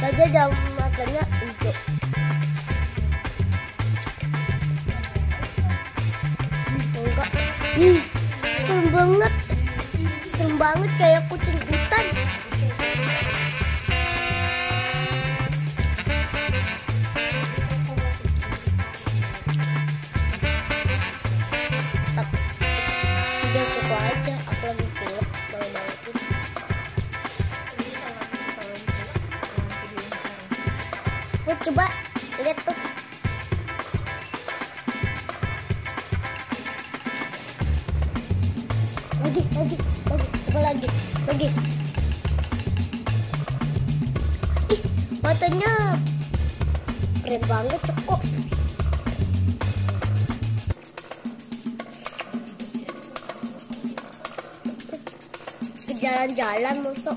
aja jam matanya hijau. Enggak. Serem banget kayak kucing hutan. Udah cukup aja, aku lagi film malam-malam itu. Oh, coba lihat tuh. Lagi, coba lagi. Ih, matanya keren banget, cukup. Ke jalan-jalan musuh.